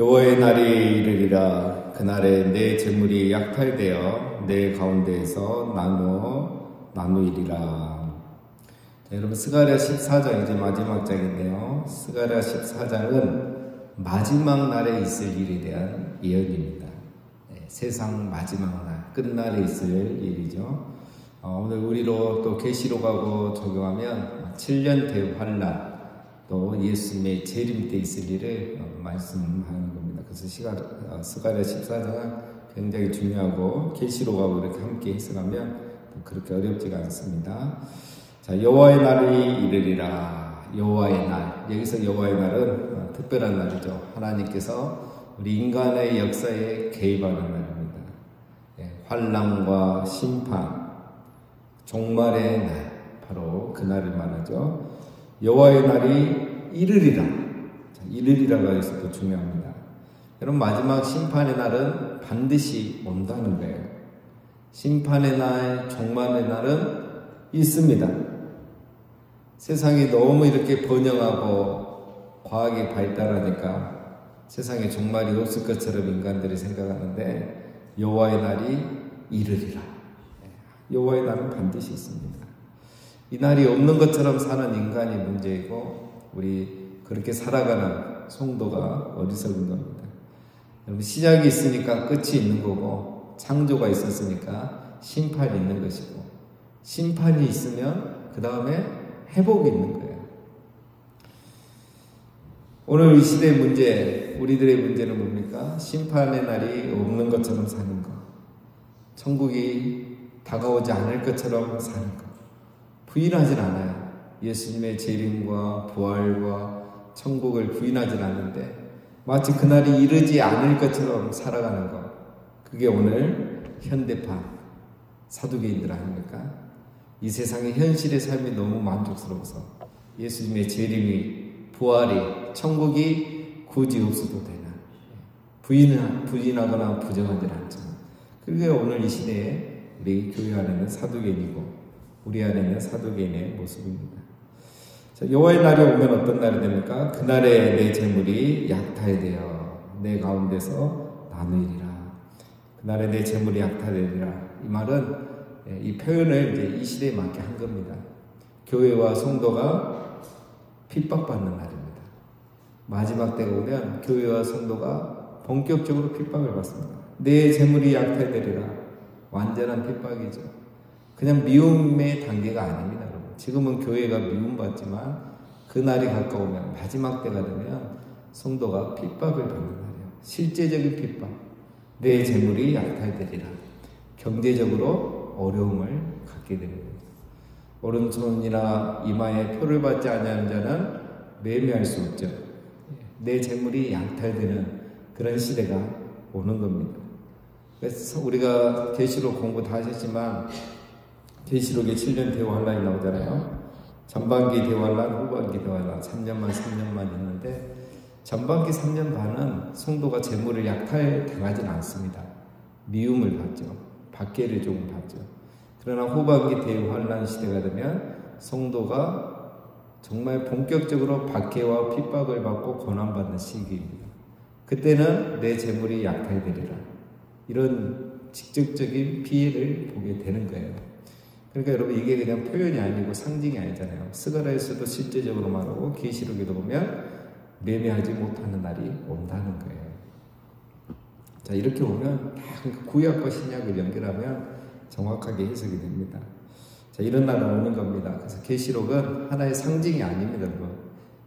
여호와의 날이 이르리라. 그날에 내 재물이 약탈되어 내 가운데에서 나누이리라. 자, 여러분 스가랴 14장 이제 마지막 장인데요. 스가랴 14장은 마지막 날에 있을 일에 대한 예언입니다. 세상 마지막 날, 끝날에 있을 일이죠. 오늘 우리로 또 계시록하고 적용하면 7년 대환란, 또 예수님의 재림 때 있을 일을 말씀하는 겁니다. 그래서 스가랴 14장은 굉장히 중요하고 계시록하고 이렇게 함께 해석하면 그렇게 어렵지가 않습니다. 자, 여호와의 날이 이르리라. 여호와의 날, 여기서 여호와의 날은 특별한 날이죠. 하나님께서 우리 인간의 역사에 개입하는 날입니다. 환난과 심판, 종말의 날, 바로 그 날을 말하죠. 여호와의 날이 이르리라. 자, 이르리라가 여기서 중요합니다. 여러분, 마지막 심판의 날은 반드시 온다는 거예요. 심판의 날, 종말의 날은 있습니다. 세상이 너무 이렇게 번영하고 과학이 발달하니까 세상에 종말이 없을 것처럼 인간들이 생각하는데 여호와의 날이 이르리라. 여호와의 날은 반드시 있습니다. 이 날이 없는 것처럼 사는 인간이 문제이고 우리 그렇게 살아가는 성도가 어리석은 겁니다. 여러분, 시작이 있으니까 끝이 있는 거고 창조가 있었으니까 심판이 있는 것이고 심판이 있으면 그 다음에 회복이 있는 거예요. 오늘 이 시대의 문제, 우리들의 문제는 뭡니까? 심판의 날이 없는 것처럼 사는 것, 천국이 다가오지 않을 것처럼 사는 것, 부인하진 않아요. 예수님의 재림과 부활과 천국을 부인하진 않는데 마치 그날이 이르지 않을 것처럼 살아가는 것, 그게 오늘 현대파 사두개인들 아닙니까? 이 세상의 현실의 삶이 너무 만족스러워서 예수님의 재림이, 부활이, 천국이 굳이 없어도 되나 부인하거나 부정하지 않죠. 그게 오늘 이 시대에 우리 교회 안에는 사두개인이고 우리 안에는 사두개인의 모습입니다. 자, 여호와의 날이 오면 어떤 날이 됩니까? 그날에 내 재물이 약탈되어 내 가운데서 나누이리라. 그날에 내 재물이 약탈되리라. 이 말은 이 표현을 이제 이 시대에 맞게 한 겁니다. 교회와 성도가 핍박받는 날입니다. 마지막 때가 오면 교회와 성도가 본격적으로 핍박을 받습니다. 내 재물이 약탈되리라. 완전한 핍박이죠. 그냥 미움의 단계가 아닙니다, 여러분. 지금은 교회가 미움받지만 그 날이 가까우면 마지막 때가 되면 성도가 핍박을 받는 날이에요. 실제적인 핍박. 내 재물이 약탈되리라. 경제적으로 어려움을 갖게 됩니다. 오른손이나 이마에 표를 받지 아니하는 자는 매매할 수 없죠. 내 재물이 약탈되는 그런 시대가 오는 겁니다. 그래서 우리가 계시록 공부 다 하셨지만 계시록에 7년 대환란이 나오잖아요. 전반기 대환란, 후반기 대환란, 3년만 있는데 전반기 3년 반은 성도가 재물을 약탈당하지는 않습니다. 미움을 받죠. 박해를 조금 받죠. 그러나 후반기 대환란 시대가 되면 성도가 정말 본격적으로 박해와 핍박을 받고 고난받는 시기입니다. 그때는 내 재물이 약탈되리라. 이런 직접적인 피해를 보게 되는 거예요. 그러니까 여러분, 이게 그냥 표현이 아니고 상징이 아니잖아요. 스가랴에서도 실제적으로 말하고 계시록에도 보면 매매하지 못하는 날이 온다는 거예요. 자, 이렇게 보면 구약과 신약을 연결하면 정확하게 해석이 됩니다. 자, 이런 날은 오는 겁니다. 그래서 계시록은 하나의 상징이 아닙니다, 여러분.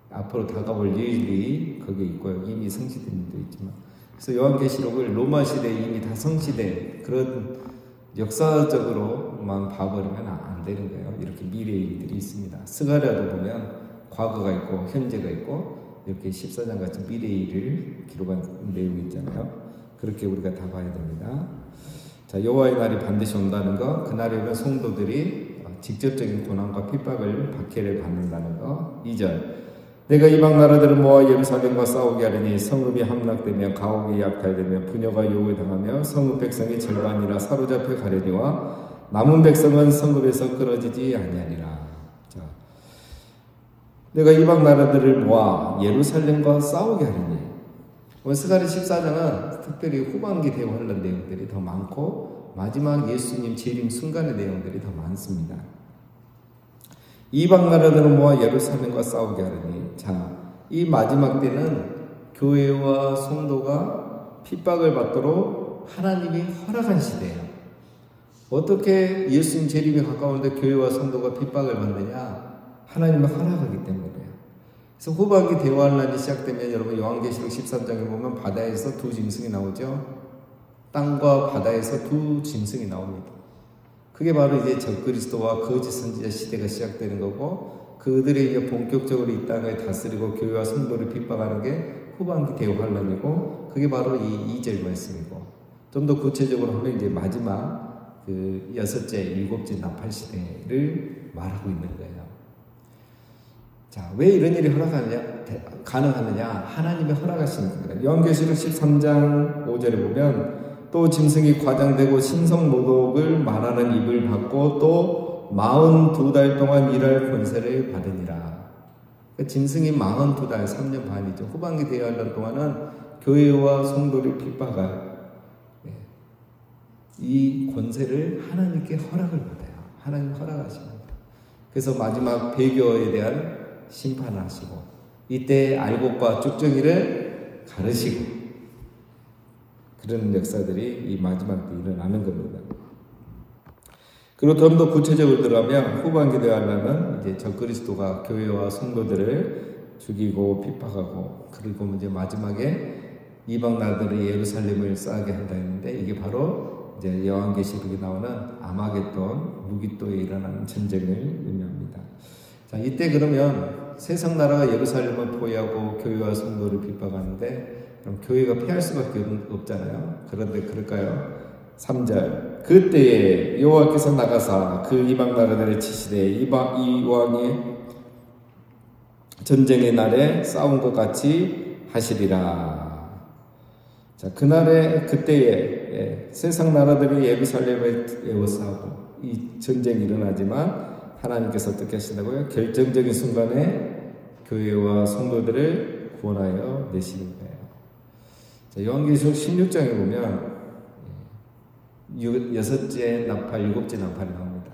앞으로 다가올 일이 거기에 있고요. 이미 성취된 일도 있지만. 그래서 요한계시록을 로마 시대에 이미 다 성취된 그런 역사적으로만 봐버리면 안 되는 거예요. 이렇게 미래의 일들이 있습니다. 스가랴도 보면 과거가 있고 현재가 있고 이렇게 14장 같은 미래의 일을 기록한 내용이 있잖아요. 그렇게 우리가 다 봐야 됩니다. 자, 여호와의 날이 반드시 온다는 거, 그날에 오면 성도들이 직접적인 고난과 핍박을, 박해를 받는다는 거. 2절, 내가 이방 나라들을 모아 예루살렘과 싸우게 하리니 성읍이 함락되며 가옥이 약탈되며 부녀가 요구에 당하며 성읍 백성이 절반이라 사로잡혀 가려니와 남은 백성은 성읍에서 끊어지지 아니하리라. 자, 내가 이방 나라들을 모아 예루살렘과 싸우게 하리니 스가랴 14장은 특별히 후반기 대환란 내용들이 더 많고 마지막 예수님 재림 순간의 내용들이 더 많습니다. 이방 나라들을 모아 예루살렘과 싸우게 하려니, 이 마지막 때는 교회와 성도가 핍박을 받도록 하나님이 허락한 시대예요. 어떻게 예수님 재림이 가까운데 교회와 성도가 핍박을 받느냐? 하나님이 허락하기 때문이에요. 그래서 후반기 대환란이 시작되면 여러분 요한계시록 13장에 보면 바다에서 두 짐승이 나오죠. 땅과 바다에서 두 짐승이 나옵니다. 그게 바로 이제 적그리스도와 거짓 선지자 시대가 시작되는 거고, 그들이 이제 본격적으로 이 땅을 다스리고 교회와 성도를 핍박하는 게 후반기 대환란이고, 그게 바로 이 2절 말씀이고, 좀 더 구체적으로 하면 이제 마지막 그 여섯째, 일곱째 나팔 시대를 말하고 있는 거예요. 왜 이런 일이 가능하느냐? 하나님의 허락하시는 겁니다. 요한계시록 13장 5절에 보면, 또 짐승이 과장되고 신성모독을 말하는 입을 받고 또 42달 동안 일할 권세를 받으니라. 짐승이 42달, 3년 반이죠. 후반기 대환란 동안은 교회와 성도를 핍박할 이 권세를 하나님께 허락을 받아요. 하나님 허락하십니다. 그래서 마지막 배교에 대한 심판을 하시고, 이때 알곡과 쭉정이를 가르시고, 그런 역사들이 이 마지막 때 일어나는 겁니다. 그리고 좀 더 구체적으로 들어가면 후반기 대환란은 이제 적그리스도가 교회와 성도들을 죽이고 핍박하고, 그리고 이제 마지막에 이방 나라들이 예루살렘을 쌓게 한다 했는데, 이게 바로 이제 요한계시록에 나오는 아마겟돈, 무기또에 일어나는 전쟁을 의미합니다. 이때 그러면 세상 나라가 예루살렘을 포위하고 교회와 성도를 핍박하는데, 그럼 교회가 피할 수밖에 없잖아요. 그런데 그럴까요? 3절, 그때에 여호와께서 나가사 그 이방 나라들을 치시되 이 왕의 전쟁의 날에 싸운 것 같이 하시리라. 그때에 세상 나라들이 예루살렘을 에워싸고 이 전쟁이 일어나지만, 하나님께서 어떻게 하신다고요? 결정적인 순간에 교회와 성도들을 구원하여 내시는 거예요. 요한계시록 16장에 보면 여섯째 나팔, 일곱째 나팔이 나옵니다.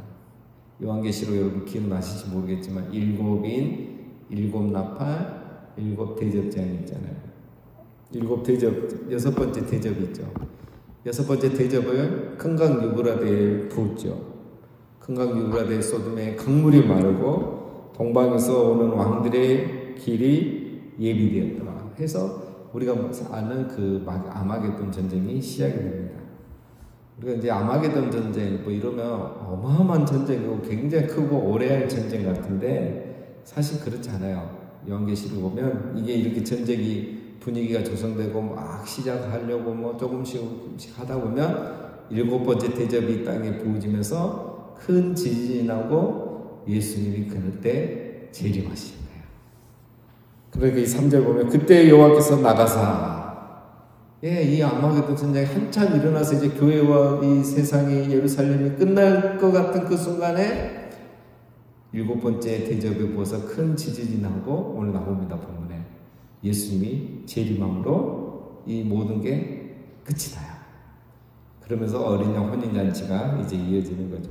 요한계시록 여러분 기억나실지 모르겠지만 일곱 나팔, 일곱 대접장이 있잖아요. 일곱 대접, 여섯 번째 대접이 있죠. 여섯 번째 대접을 큰강 유브라데에 부었죠. 큰강 유브라데 소돔에 강물이 마르고 동방에서 오는 왕들의 길이 예비되었더라 해서 우리가 아는 그 아마겟돈 전쟁이 시작이 됩니다. 우리가 이제 아마겟돈 전쟁 이러면 어마어마한 전쟁이고 굉장히 크고 오래 할 전쟁 같은데, 사실 그렇지 않아요. 요한계시록 보면 이게 이렇게 전쟁이 분위기가 조성되고 막 시작하려고 조금씩 하다 보면 일곱 번째 대접이 땅에 부어지면서 큰 지진이 나고 예수님이 그때 재림하신 거예요. 그러니까 이 3절 보면 그때 여호와께서 나가사, 이 아마겟돈 전쟁이 한참 일어나서 이제 교회와 이 세상이 예루살렘이 끝날 것 같은 그 순간에 일곱 번째 대접에 부어서 큰 지진이 나고, 오늘 나옵니다. 본문에 예수님이 재림함으로 이 모든 게 끝이 나요. 그러면서 어린 양 혼인잔치가 이제 이어지는 거죠.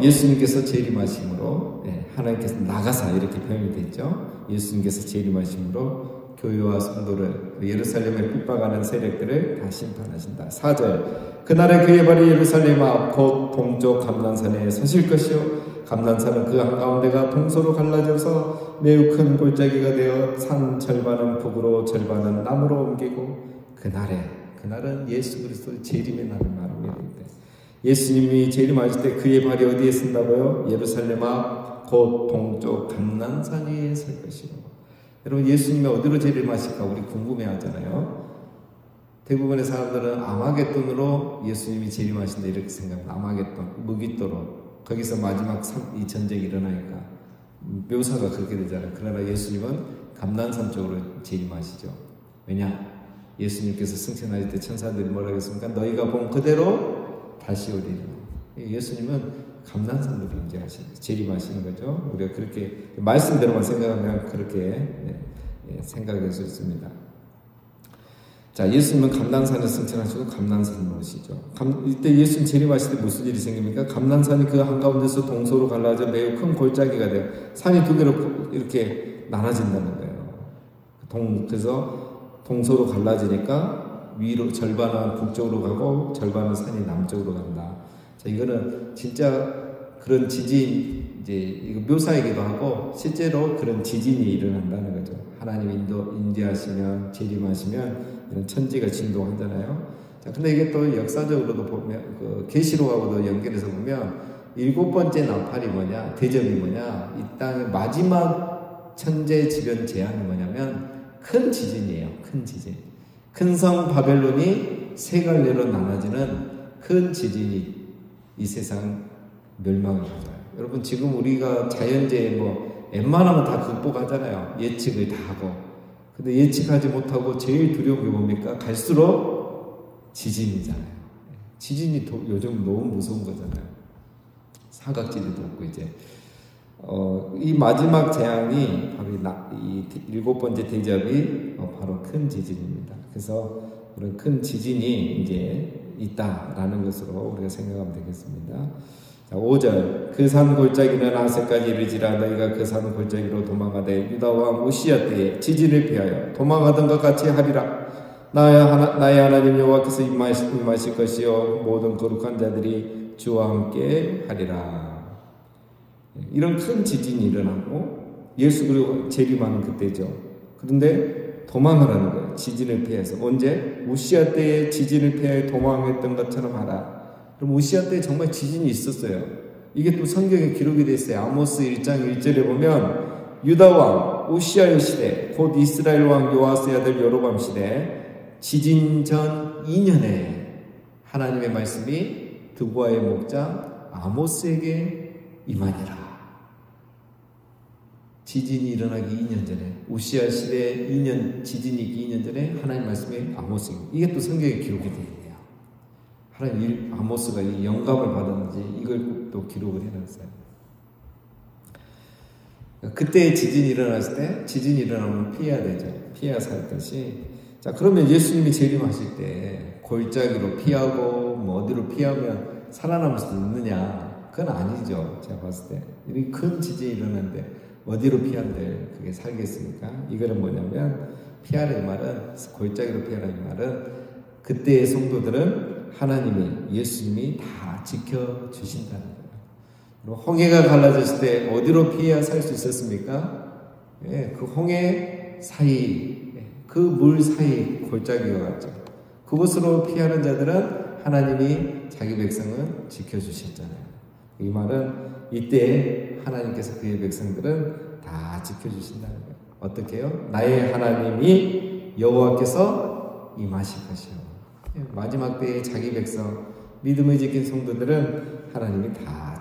예수님께서 재림하심으로, 하나님께서 나가사 이렇게 표현이 됐죠. 예수님께서 재림하심으로 교회와 성도를, 예루살렘을 핍박하는 세력들을 다 심판하신다. 4절, 그날에 그의 발이 예루살렘 앞 곧 동쪽 감난산에 서실 것이요 감난산은 그 한가운데가 동서로 갈라져서 매우 큰 골짜기가 되어 산 절반은 북으로 절반은 남으로 옮기고, 그날은 예수 그리스도의 재림의 날을 말합니다. 예수님이 재림하실 때 그의 발이 어디에 쓴다고요? 예루살렘 앞 곧 동쪽 감난산 위에 설 것이요. 여러분, 예수님이 어디로 재림하실까 우리 궁금해하잖아요. 대부분의 사람들은 아마겟돈으로 예수님이 재림하신다 이렇게 생각합니다. 아마겟돈, 무기또로, 거기서 마지막 이 전쟁이 일어나니까 묘사가 그렇게 되잖아요. 그러나 예수님은 감난산 쪽으로 재림하시죠. 왜냐? 예수님께서 승천하실 때 천사들이 뭐라고 했습니까? 너희가 본 그대로 다시 오리라. 예수님은 감난산으로 재림하시는 거죠. 우리가 그렇게 말씀대로만 생각하면 그렇게 생각할 수 있습니다. 자, 예수님은 감난산을 승천하시고 감난산을 오시죠. 이때 예수님 재림하실 때 무슨 일이 생깁니까? 감난산이 그 한가운데서 동서로 갈라져 매우 큰 골짜기가 돼요. 산이 두 개로 이렇게 나눠진다는 거예요. 그래서 동서로 갈라지니까 위로 절반은 북쪽으로 가고 절반은 산이 남쪽으로 간다. 자, 이거는 진짜 그런 지진, 이제 이거 묘사이기도 하고 실제로 그런 지진이 일어난다는 거죠. 하나님 인도하시면 재림하시면 이런 천지가 진동하잖아요. 자, 근데 이게 또 역사적으로도 보면 그 계시록하고도 연결해서 보면 7번째 나팔이 뭐냐, 대접이 뭐냐, 이 땅의 마지막 천재지변 재앙이 뭐냐면 큰 지진이에요. 큰 지진. 큰 성 바벨론이 세 갈래로 나눠지는 큰 지진이 이 세상 멸망을 가져요. 여러분, 지금 우리가 자연재해 웬만하면 다 극복하잖아요. 예측을 다 하고. 근데 예측하지 못하고 제일 두려운 게 뭡니까? 갈수록 지진이잖아요. 지진이 요즘 너무 무서운 거잖아요. 사각지대도 없고 이제 이 마지막 재앙이 바로 이 7번째 대접이 바로 큰 지진입니다. 그래서 그런 큰 지진이 이제 있다라는 것으로 우리가 생각하면 되겠습니다. 자, 5절. 그 산 골짜기는 아세까지 이르지라. 너희가 그 산 골짜기로 도망가되 유다 왕 우시야 때에 지진을 피하여 도망하던 것 같이 하리라. 나의 하나님 여호와께서 임하실 것이요 모든 거룩한 자들이 주와 함께 하리라. 이런 큰 지진이 일어나고 예수 그리고 재림하는 그때죠. 그런데 도망하라는 거예요. 지진을 피해서. 언제? 우시야 때에 지진을 피하여 도망했던 것처럼 하라. 그럼 우시야 때 정말 지진이 있었어요. 이게 또 성경에 기록이 되어 있어요. 아모스 1장 1절에 보면 유다 왕 우시야의 시대, 곧 이스라엘 왕 요아스의 아들 여로밤 시대, 지진 전 2년에 하나님의 말씀이 드보아의 목자 아모스에게 임하니라. 지진이 일어나기 2년 전에, 우시야 시대 2년, 지진이 있기 2년 전에 하나님 말씀이 아모스에게, 이게 또 성경에 기록이 되어 있네요. 하나님 아모스가 이 영감을 받았는지 이걸 또 기록을 해놨어요. 그때 지진이 일어났을 때, 지진이 일어나면 피해야 되죠. 피해야 살 것이. 자, 그러면 예수님이 재림하실 때 골짜기로 피하고 어디로 피하면 살아남을 수 있느냐? 그건 아니죠. 제가 봤을 때. 이 큰 지진이 일어났는데 어디로 피한대 그게 살겠습니까? 이거는 뭐냐면 피하는 말은, 골짜기로 피하는 말은 그때의 성도들은 하나님이, 예수님이 다 지켜주신다는 거예요. 홍해가 갈라졌을 때 어디로 피해야 살 수 있었습니까? 그 홍해 사이, 그 물 사이 골짜기가 같죠. 그곳으로 피하는 자들은 하나님이 자기 백성은 지켜주셨잖아요. 이 말은 이때 하나님께서 그의 백성들은 다 지켜주신다는 거예요. 어떻게 해요? 나의 하나님이 여호와께서 임하실 것이요. 마지막 때에 자기 백성, 믿음을 지킨 성도들은 하나님이 다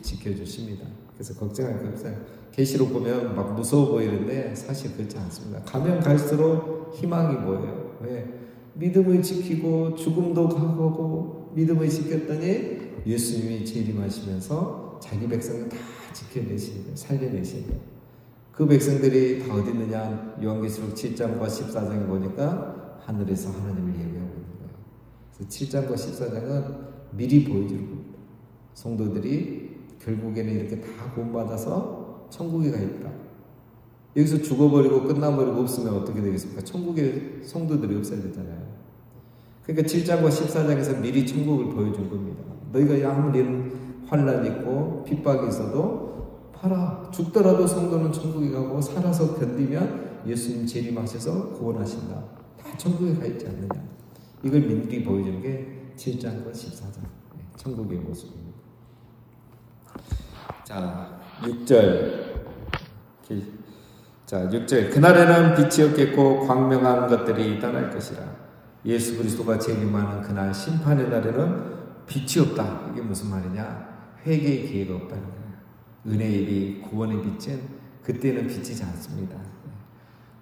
지켜주십니다. 그래서 걱정할 거 없어요. 계시록 보면 막 무서워 보이는데 사실 그렇지 않습니다. 가면 갈수록 희망이 보여요. 왜? 믿음을 지키고 죽음도 각오하고 믿음을 지켰더니 예수님이 재림하시면서 자기 백성을 다 지켜내시는 거예요. 살려내시는 거예요. 그 백성들이 다 어디 있느냐? 요한계시록 7장과 14장에 보니까 하늘에서 하나님을 예배하고 있는 거예요. 그래서 7장과 14장은 미리 보여주는 겁니다. 성도들이 결국에는 이렇게 다 구원받아서 천국에 가 있다. 여기서 죽어버리고 끝나버리고 없으면 어떻게 되겠습니까? 천국에 성도들이 없어야 되잖아요. 그러니까 7장과 14장에서 미리 천국을 보여준 겁니다. 너희가 아무리 환란이 있고 핍박이 있어도 봐라. 죽더라도 성도는 천국에 가고 살아서 견디면 예수님 재림하셔서 구원하신다. 다 천국에 가 있지 않느냐. 이걸 미리 보여주는 게 7장과 14장. 천국의 모습입니다. 자, 6절. 자, 6절. 그날에는 빛이 없겠고 광명한 것들이 떠날 것이라. 예수 그리스도가 재림하는 그날 심판의 날에는 빛이 없다. 이게 무슨 말이냐? 회개의 기회가 없다는 거예요. 은혜의 빛, 구원의 빛은 그때는 비치지 않습니다.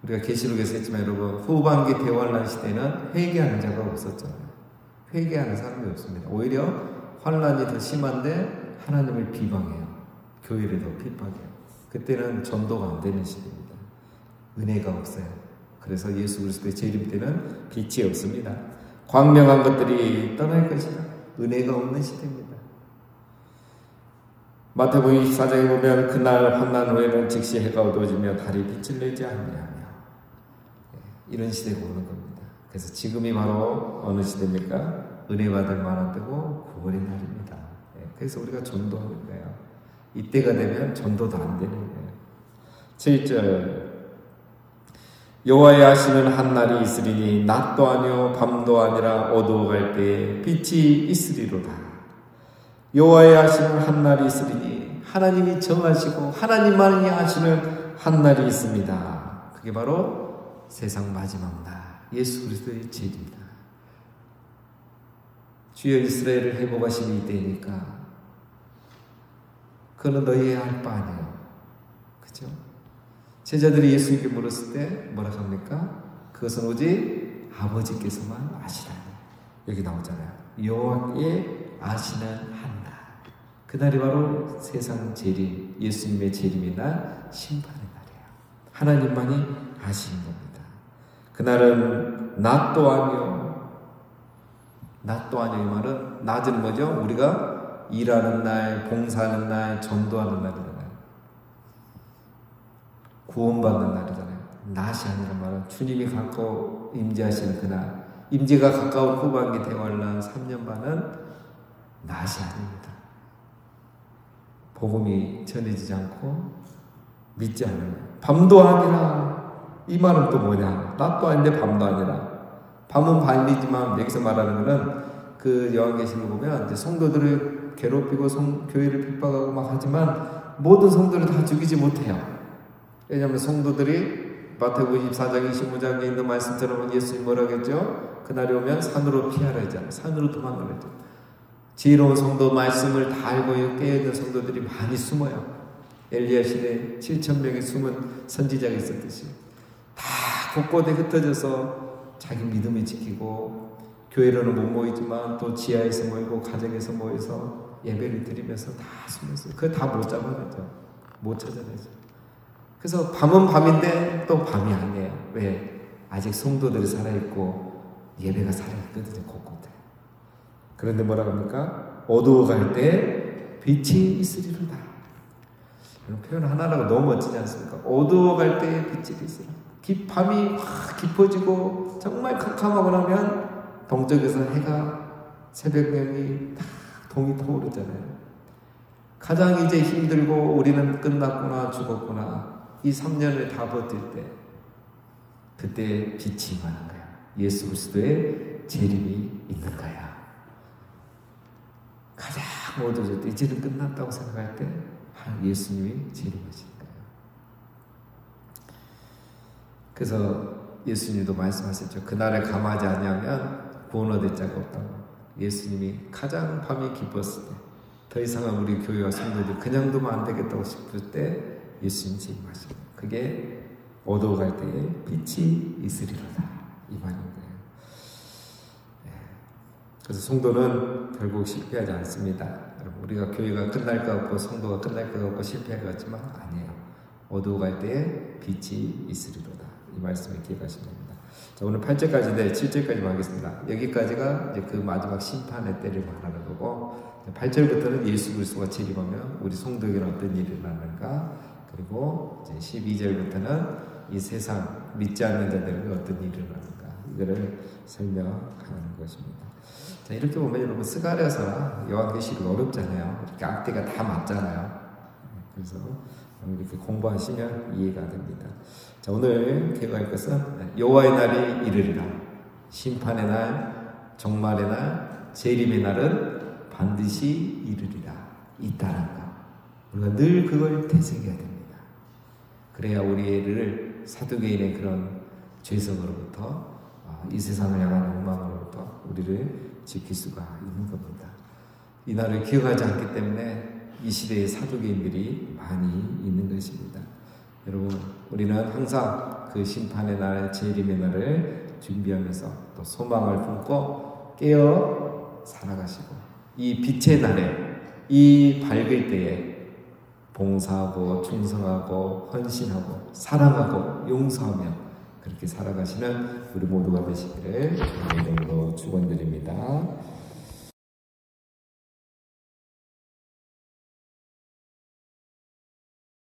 우리가 계시록에서 했지만 여러분, 후반기 대환란 시대는 회개하는 자가 없었잖아요. 회개하는 사람이 없습니다. 오히려 환란이 더 심한데 하나님을 비방해요. 교회를 더 핍박해요. 그때는 전도가 안 되는 시대입니다. 은혜가 없어요. 그래서 예수 그리스도의 재림 때는 빛이 없습니다. 광명한 것들이 떠날 것이다. 은혜가 없는 시대입니다. 마태복음 24장에 보면 그날 환난 후에는 즉시 해가 어두워지며 달이 빛을 내지 아니하며 이런 시대가 오는 겁니다. 그래서 지금이 바로 어느 시대입니까? 은혜 받을 만한 때고 구원의 날입니다. 그래서 우리가 전도하는 거예요. 이때가 되면 전도도 안 되는 거예요. 7절 여호와의 하시는 한 날이 있으리니 낮도 아니요 밤도 아니라 어두워갈 때에 빛이 있으리로다. 여호와의 하시는 한 날이 있으리니 하나님이 정하시고 하나님만이 하시는 한 날이 있습니다. 그게 바로 세상 마지막 날 예수 그리스도의 재림이다. 주여 이스라엘을 회복하시는 이때니까 그거는 너희의 할 바 아니에요. 그죠? 제자들이 예수님께 물었을 때 뭐라 합니까? 그것은 오직 아버지께서만 아시라니. 여기 나오잖아요. 여호와께 아시는 한 날. 그날이 바로 세상 재림, 예수님의 재림의 날, 심판의 날이에요. 하나님만이 아시는 겁니다. 그날은 낮도 아니요. 낮도 아니요. 이 말은 낮은 뭐죠? 우리가 일하는 날, 봉사하는 날, 전도하는 날이잖아요. 구원받는 날이잖아요. 낮이 아니란 말은 주님이 가까워 임재하시는 그날, 임재가 가까운 후반기 대환란 3년 반은 낮이 아닙니다. 복음이 전해지지 않고 믿지 않아요. 밤도 아니라 이 말은 또 뭐냐? 낮도 아닌데 밤도 아니라. 밤은 밤이지만 여기서 말하는 것은 그 요한계시록 보면 이제 성도들을 괴롭히고 교회를 핍박하고 막 하지만 모든 성도를 다 죽이지 못해요. 왜냐하면 성도들이 마태복음 24장 25장에 있는 말씀처럼 예수님 뭐라고 했죠? 그날이 오면 산으로 피하라 했잖아요. 산으로 도망가라 했죠. 지혜로운 성도 말씀을 다 알고 깨어있는 성도들이 많이 숨어요. 엘리야 시대에 7,000명의 숨은 선지자가 있었듯이 다 곳곳에 흩어져서 자기 믿음을 지키고 교회로는 못 모이지만 또 지하에서 모이고 가정에서 모여서 예배를 드리면서 다 숨었어요. 그거 다 못 잡아내죠. 못 찾아내죠. 그래서 밤은 밤인데 또 밤이 아니에요. 왜? 아직 성도들이 살아있고 예배가 살아있거든요. 곳곳에. 그런데 뭐라고 합니까? 어두워갈 때 빛이 있으리로다. 이런 표현 하나라고 너무 멋지지 않습니까? 어두워갈 때 빛이 있으리라. 밤이 확 깊어지고 정말 캄캄하고 나면 동쪽에서 해가 새벽명이 다 동이 타오르잖아요. 가장 이제 힘들고 우리는 끝났구나 죽었구나 이 3년을 다 버틸 때 그때 빛이 임하는 거야. 예수 그리스도의 재림이 있는 거야. 가장 어두워질 때 이제는 끝났다고 생각할 때 예수님이 재림하시는 거예요. 그래서 예수님도 말씀하셨죠. 그날을 감하지 아니하면 구원 얻을 자가 없다고. 예수님이 가장 밤이 깊었을 때 더 이상은 우리 교회와 성도들이 그냥 두면 안 되겠다고 싶을 때 예수님 재림하시는 거예요. 그게 어두워갈 때에 빛이 있으리로다 이 말인 거예요. 그래서 성도는 결국 실패하지 않습니다. 여러분, 우리가 교회가 끝날 것 같고 성도가 끝날 것 같고 실패할 것 같지만 아니에요. 어두워갈 때에 빛이 있으리로다 이 말씀을 기억하시면 됩니다. 자, 오늘 8절까지인데 7절까지만 하겠습니다. 여기까지가 이제 그 마지막 심판의 때를 말하는 거고 8절부터는 예수 그리스도가 재림하면 우리 성도에게는 어떤 일이 일어나는가, 그리고 이제 12절부터는 이 세상 믿지 않는 자들에게 어떤 일이 일어나는가 이거를 설명하는 것입니다. 자, 이렇게 보면 여러분 스가랴서 요한계시록 어렵잖아요. 이렇게 앞뒤가 다 맞잖아요. 그래서 이렇게 공부하시면 이해가 됩니다. 자, 오늘 기억할 것은 여호와의 날이 이르리라. 심판의 날, 종말의 날, 재림의 날은 반드시 이르리라. 있다는 것. 우리가 늘 그걸 되새겨야 됩니다. 그래야 우리를 사두개인의 그런 죄성으로부터 이 세상을 향하는 엉망으로부터 우리를 지킬 수가 있는 겁니다. 이 날을 기억하지 않기 때문에 이 시대의 사두개인들이 많이 있는 것입니다. 여러분, 우리는 항상 그 심판의 날, 재림의 날을 준비하면서 또 소망을 품고 깨어 살아가시고 이 빛의 날에, 이 밝을 때에 봉사하고 충성하고 헌신하고 사랑하고 용서하며 그렇게 살아가시는 우리 모두가 되시기를 이름으로 축원드립니다.